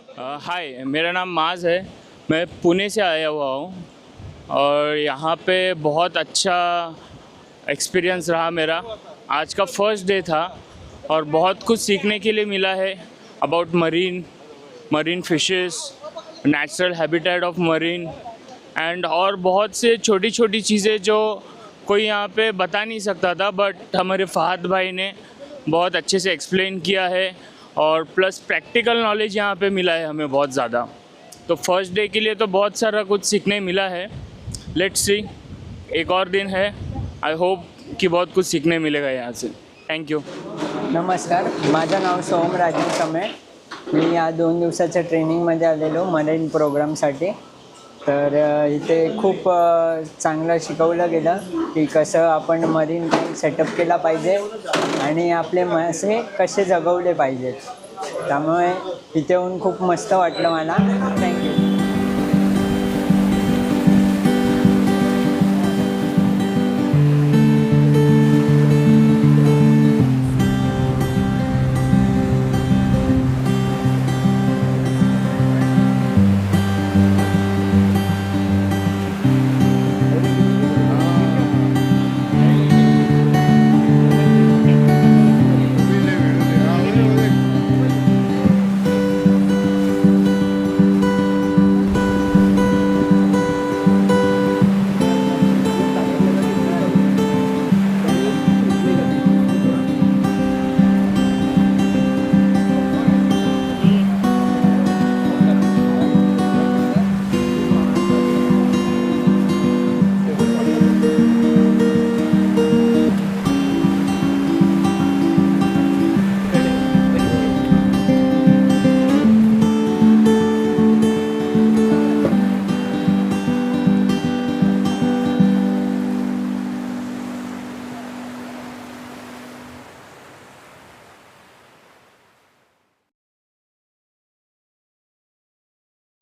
हाय, मेरा नाम माज़ है। मैं पुणे से आया हुआ हूँ और यहाँ पे बहुत अच्छा एक्सपीरियंस रहा मेरा। आज का फर्स्ट डे था और बहुत कुछ सीखने के लिए मिला है about marine fishes, natural habitat of marine end और बहुत से छोटी छोटी चीज़ें जो कोई यहाँ पे बता नहीं सकता था, बट हमारे फ़हद भाई ने बहुत अच्छे से एक्सप्लेन किया है और प्लस प्रैक्टिकल नॉलेज यहाँ पे मिला है हमें बहुत ज़्यादा। तो फर्स्ट डे के लिए तो बहुत सारा कुछ सीखने मिला है। लेट्स सी, एक और दिन है। आई होप कि बहुत कुछ सीखने मिलेगा यहाँ से। Thank you. नमस्कार, माझं नाव सोहम राजीव कमे. मी या 2 दिवसाच्या ट्रेनिंगमध्ये आलेलो मरीन प्रोग्रामसाठी. तर इथे खूप चांगलं शिकवलं गेलं की कसं आपण मरीन टँक सेटअप केला पाहिजे आणि आपले मासे कसे जगवले पाहिजेत. त्यामुळे इथे येऊन खूप मस्त वाटलं मला. थँक्यू.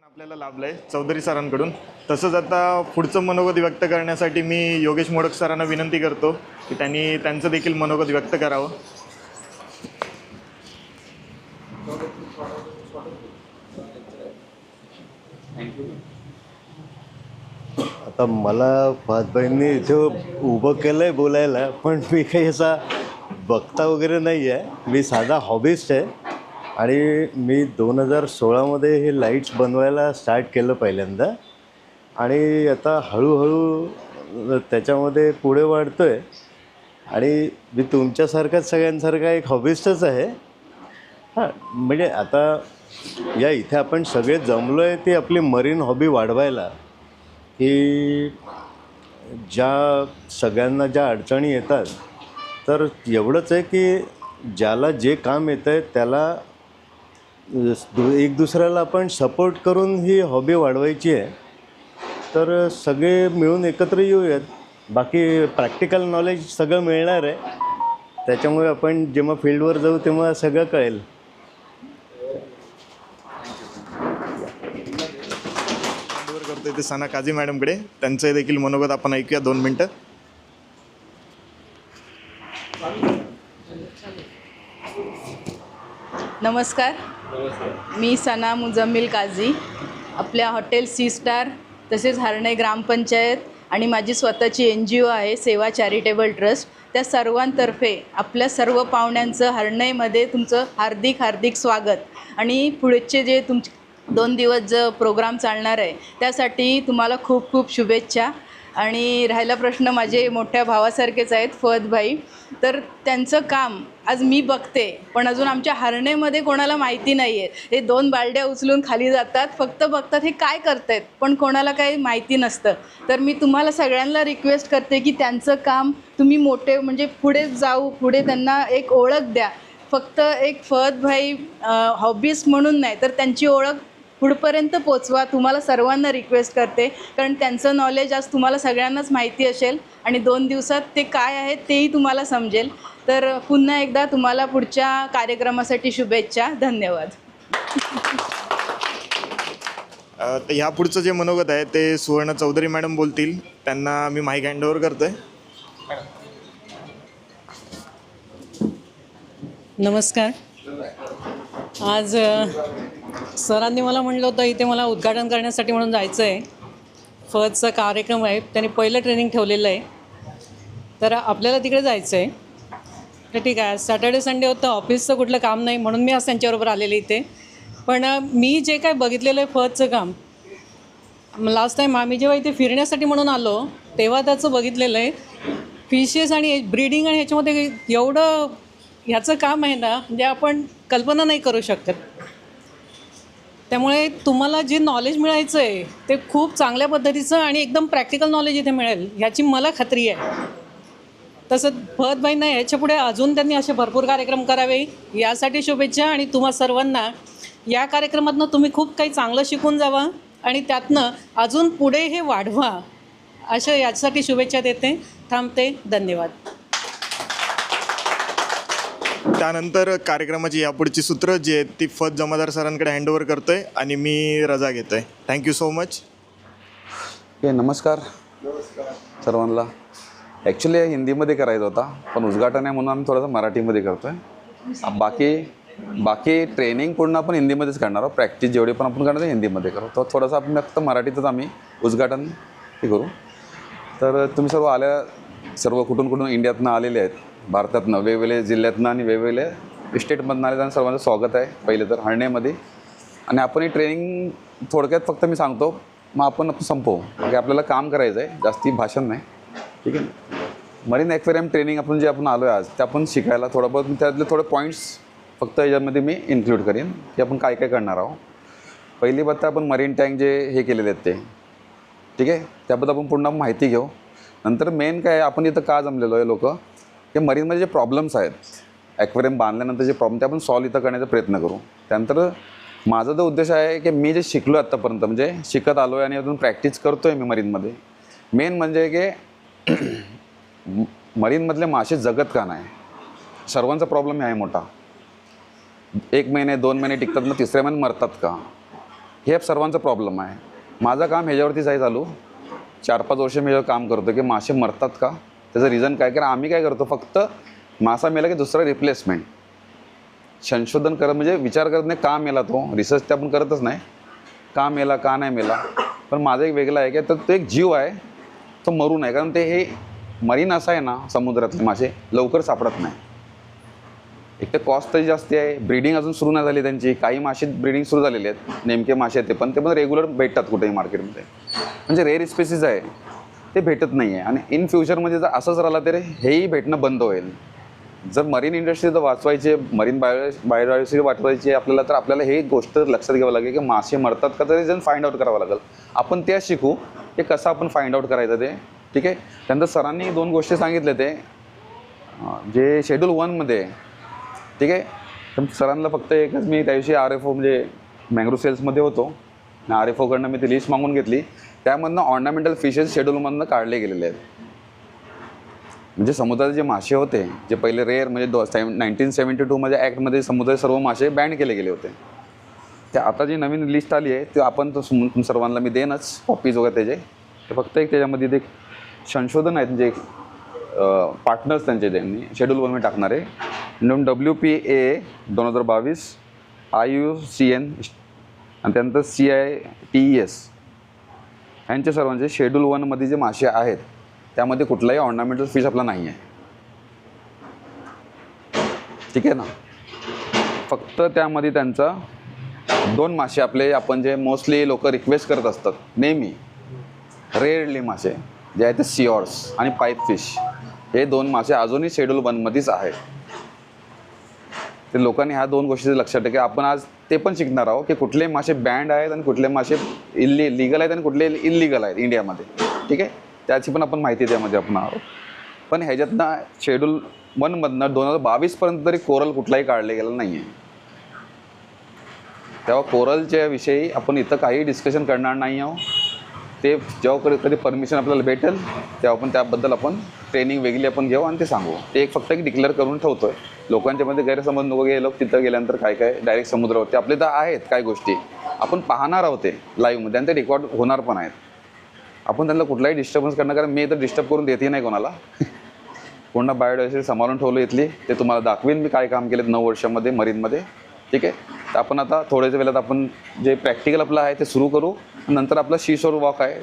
आपल्याला लाभलंय चौधरी सरांकडून. तसंच आता पुढचं मनोगत व्यक्त करण्यासाठी मी योगेश मोडक सरांना विनंती करतो की त्यांनी त्यांचं देखील मनोगत व्यक्त करावं. आता मला फहदभाईंनी इथे उभं केलं आहे बोलायला, पण मी काही असा बघता वगैरे नाही आहे. मी साधा हॉबिस्ट आहे आणि मी 2016मध्ये हे लाईट्स बनवायला स्टार्ट केलं पहिल्यांदा आणि आता हळूहळू त्याच्यामध्ये पुढे वाढतो आहे. आणि मी तुमच्यासारखाच सगळ्यांसारखा एक हॉबिस्टच आहे. हां, म्हणजे आता या इथे आपण सगळे जमलो आहे ती आपली मरीन हॉबी वाढवायला, की ज्या सगळ्यांना ज्या अडचणी येतात, तर एवढंच आहे की ज्याला जे काम येतं आहे त्याला एक दुसऱ्याला आपण सपोर्ट करून ही हॉबी वाढवायची आहे. तर सगळे मिळून एकत्र येऊयात. बाकी प्रॅक्टिकल नॉलेज सगळं मिळणार आहे, त्याच्यामुळे आपण जेव्हा फील्डवर जाऊ तेव्हा सगळं कळेल. करतोय ते सना काझी मॅडमकडे. त्यांचं देखील मनोगत आपण ऐकूया 2 मिनटं. नमस्कार, मी सना मुजम्मिल काझी. आपल्या हॉटेल सी स्टार तसेच हर्णे ग्रामपंचायत आणि माझी स्वतःची NGO आहे सेवा चॅरिटेबल ट्रस्ट, त्या सर्वांतर्फे आपल्या सर्व पाहुण्यांचं हर्णेमध्ये तुमचं हार्दिक हार्दिक स्वागत. आणि पुढचे जे 2 दिवस जो प्रोग्राम चालणार आहे त्यासाठी तुम्हाला खूप खूप शुभेच्छा. आणि राहिला प्रश्न, माझे मोठ्या भावासारखेच आहेत फहदभाई, तर त्यांचं काम आज मी बघते, पण अजून आमच्या हर्णेमध्ये कोणाला माहिती नाही आहे. हे 2 बालड्या उचलून खाली जातात, फक्त बघतात हे काय करत आहेत, पण कोणाला काही माहिती नसतं. तर मी तुम्हाला सगळ्यांना रिक्वेस्ट करते की त्यांचं काम तुम्ही मोठे म्हणजे पुढे जाऊ, पुढे त्यांना एक ओळख द्या. फक्त एक फहदभाई हॉबीस्ट म्हणून नाही, तर त्यांची ओळख पुढपर्यंत पोचवा. तुम्हाला सर्वांना रिक्वेस्ट करते, कारण त्यांचं नॉलेज आज तुम्हाला सगळ्यांनाच माहिती असेल आणि 2 दिवसात ते काय आहे तेही तुम्हाला समजेल. तर पुन्हा एकदा तुम्हाला पुढच्या कार्यक्रमासाठी शुभेच्छा. धन्यवाद. तर ह्या पुढचं जे मनोगत आहे ते सुवर्ण चौधरी मॅडम बोलतील. त्यांना मी माईक हँडओव्हर करतोय. नमस्कार. आज सरांनी मला म्हटलं होतं इथे मला उद्घाटन करण्यासाठी म्हणून जायचं आहे. फर्स्टचा कार्यक्रम आहे, त्यांनी पहिलं ट्रेनिंग ठेवलेलं आहे, तर आपल्याला तिकडे जायचं आहे. तर ठीक आहे, सॅटर्डे संडे होतं, ऑफिसचं कुठलं काम नाही म्हणून मी आज त्यांच्याबरोबर आलेले इथे. पण मी जे काय बघितलेलं आहे फर्स्टचं काम, लास्ट टाईम आम्ही जेव्हा इथे फिरण्यासाठी म्हणून आलो तेव्हा त्याचं बघितलेलं आहे. फिशेस आणि ब्रीडिंग आणि ह्याच्यामध्ये एवढं ह्याचं काम आहे ना, म्हणजे आपण कल्पना नाही करू शकत. त्यामुळे तुम्हाला जे नॉलेज मिळायचं आहे ते खूप चांगल्या पद्धतीचं आणि एकदम प्रॅक्टिकल नॉलेज इथे मिळेल ह्याची मला खात्री आहे. तसं फहदभाई नाही, ह्याच्यापुढे अजून त्यांनी असे भरपूर कार्यक्रम करावे यासाठी शुभेच्छा. आणि तुम्हा सर्वांना या कार्यक्रमातनं तुम्ही खूप काही चांगलं शिकून जावा आणि त्यातनं अजून पुढे हे वाढवा, अशा याच्यासाठी शुभेच्छा देते. थांबते. धन्यवाद. त्यानंतर कार्यक्रमाची यापुढची सूत्र जी आहेत ती फत जमादार सरांकडे हँडओव्हर करतो आहे आणि मी रजा घेतो आहे. Thank you so much. नमस्कार सर्वांना. ॲक्च्युली हिंदीमध्ये करायचा होता, पण उद्घाटन आहे म्हणून आम्ही थोडंसं मराठीमध्ये करतो आहे. बाकी ट्रेनिंग पूर्ण आपण हिंदीमध्येच करणार आहोत. प्रॅक्टिस जेवढी पण आपण करणार हिंदीमध्ये करू. तर थोडंसं आपण फक्त मराठीतच आम्ही उद्घाटन हे करू. तर तुम्ही सर्व कुठून इंडियातनं आलेले आहेत, भारतातनं वेगवेगळ्या जिल्ह्यातनं आणि वेगवेगळ्या स्टेटमधनं आले, त्यांना सर्वांचं स्वागत आहे पहिले तर हळणेमध्ये. आणि आपण ही ट्रेनिंग थोडक्यात फक्त मी सांगतो, मग आपण संपवू. म्हणजे आपल्याला काम करायचं आहे, जास्ती भाषण नाही, ठीक आहे. मरीन ॲक्वेरियम ट्रेनिंग आपण जे आपण आलो आहे आज ते आपण शिकायला थोडं बहुत त्यातले थोडे पॉईंट्स फक्त याच्यामध्ये मी इन्क्लूड करीन की आपण काय काय करणार आहोत. पहिली बात आपण मरीन टँक जे हे केलेले आहेत ते, ठीक आहे, त्याबद्दल आपण पूर्ण माहिती घेऊ. नंतर मेन काय आपण इथं का जमलेलो आहे लोक, हे मरीनमध्ये जे प्रॉब्लेम्स आहेत ॲक्वेरियम बांधल्यानंतर जे प्रॉब्लेम ते आपण सॉल्व इथं करण्याचा प्रयत्न करू. त्यानंतर माझा जो उद्देश आहे की मी जे शिकलो आत्तापर्यंत, म्हणजे शिकत आलो आहे आणि अजून प्रॅक्टिस करतो आहे मी मरीनमध्ये, मेन म्हणजे की मरीनमधले मासे जगत का नाही. सर्वांचा प्रॉब्लेम आहे मोठा. 1 महिने 2 महिने टिकतात, मग तिसऱ्या महिन्यात मरतात का, हे सर्वांचा प्रॉब्लेम आहे. माझं काम ह्याच्यावरतीच आहे चालू. 4-5 वर्ष मी ह्याच्यावर काम करतो की मासे मरतात का, त्याचं रिझन काय. कारण आम्ही काय करतो, फक्त मासा मेला की दुसरा रिप्लेसमेंट संशोधन करत, म्हणजे विचार करत नाही का मेला तो, रिसर्च ते आपण करतच नाही का मेला का नाही मेला. पण माझं एक वेगळं आहे की तर तो एक जीव आहे, तो मरू नये. कारण ते हे मरीन असं आहे ना, समुद्रातले मासे लवकर सापडत नाही. एक तर कॉस्ट तरी जास्त आहे, ब्रीडिंग अजून सुरू नाही झाली त्यांची. काही मासे ब्रीडिंग सुरू झालेले आहेत, नेमके मासे आहेत ते पण रेग्युलर भेटतात कुठेही मार्केटमध्ये. म्हणजे रेअर स्पेसीज आहे ते भेटत नाही आहे. आणि इन फ्युचरमध्ये जर असंच राहिलं तर हेही भेटणं बंद होईल. जर मरीन इंडस्ट्री जर वाचवायची, मरीन बायोडायव्हर्सिटी वाचवायची आपल्याला, तर आपल्याला हे गोष्ट लक्षात घ्यावं लागेल की मासे मरतात का, तरी जण फाइंड आउट करावं लागेल. आपण त्या शिकू की कसं आपण फाइंड आउट करायचं ते, ठीक आहे. त्यानंतर सरांनी 2 गोष्टी सांगितल्या ते जे शेड्यूल 1मध्ये, ठीक आहे. तर सरांना फक्त एकच, मी त्याविषयी RFO म्हणजे मँग्रोव्ह सेल्समध्ये होतो, RFOकडनं मी ती लिस्ट मागून घेतली. त्यामधनं ऑर्नामेंटल फिशेस शेड्यूलमधनं काढले गेलेले आहेत. म्हणजे समुद्राचे जे मासे होते, जे पहिले रेअर, म्हणजे 1972मध्ये ॲक्टमध्ये समुद्राचे सर्व मासे बॅन केले गेले होते. ते आता जी नवीन लिस्ट आली आहे ते आपण तो सर्वांना मी देणंच कॉपीज वगैरे त्याचे. ते फक्त एक त्याच्यामध्ये ते संशोधन आहेत, म्हणजे पार्टनर्स त्यांचे त्यांनी शेड्यूल 1मध्ये टाकणार आहे. WPA 2022, IUCN आणि त्यानंतर CITES ह्यांच्या सर्वांचे शेड्यूल 1मध्ये जे मासे आहेत त्यामध्ये कुठलाही ऑर्नामेंटल फिश आपला नाही आहे, ठीक आहे ना. फक्त त्यामध्ये त्यांचा 2 मासे आपले, आपण जे मोस्टली लोक रिक्वेस्ट करत असतात नेहमी, रेअरली मासे जे आहेत ते सिऑर्स आणि पाईप फिश, हे 2 मासे अजूनही शेड्यूल 1मध्येच आहेत. ते लोकांनी ह्या 2 गोष्टी लक्षात ठेवा की आपण आज ते पण शिकणार आहोत की कुठले मासे बँड आहेत आणि कुठले मासे लीगल आहेत आणि कुठले इल्लीगल आहेत इंडियामध्ये, ठीक आहे. त्याची पण आपण माहिती त्यामध्ये आपण आहोत. पण ह्याच्यातनं शेड्यूल 1मधनं 2022पर्यंत तरी कोरल कुठलाही काढले गेला नाही आहे. तेव्हा कोरलच्या विषयी आपण इथं काही डिस्कशन करणार नाही आहोत. ते जेव्हा कधी परमिशन आपल्याला भेटेल तेव्हा आपण त्याबद्दल आपण ट्रेनिंग वेगळी आपण घेऊ आणि ते सांगू. ते फक्त एक डिक्लेअर करून ठेवतो आहे. लोकांच्यामध्ये गैरसमज नको घे, लोक तिथं गेल्यानंतर काय डायरेक्ट समुद्रावरती आपले तर आहेत काही गोष्टी आपण पाहणार आहोत ते लाईव्हमध्ये, आणि ते रेकॉर्ड होणार पण आहेत. आपण त्यांना कुठलाही डिस्टर्बन्स करणार, कारण मी तर डिस्टर्ब करून देतही नाही कोणाला. पूर्ण बायोडायव्हर्सिटी सांभाळून ठेवलं इथली, ते तुम्हाला दाखवेन मी काय काम केलं 9 वर्षामध्ये मरीनमध्ये. ठीक आहे. तर आपण आता थोड्याच वेळात आपण जे प्रॅक्टिकल आपलं आहे ते सुरू करू. नंतर आपलं शीशोर वॉक आहे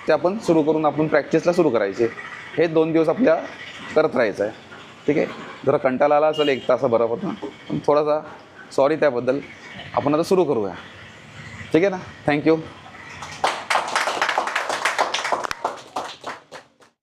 ते आपण सुरू करून आपण प्रॅक्टिसला सुरू करायचे. हे 2 दिवस आपल्या करत राहायचं आहे. ठीक आहे. जरा कंटाळा आला असेल 1 तास बरोबर ना, पण थोडासा सॉरी त्याबद्दल. आपण आता सुरू करूया. ठीक आहे ना. थँक्यू.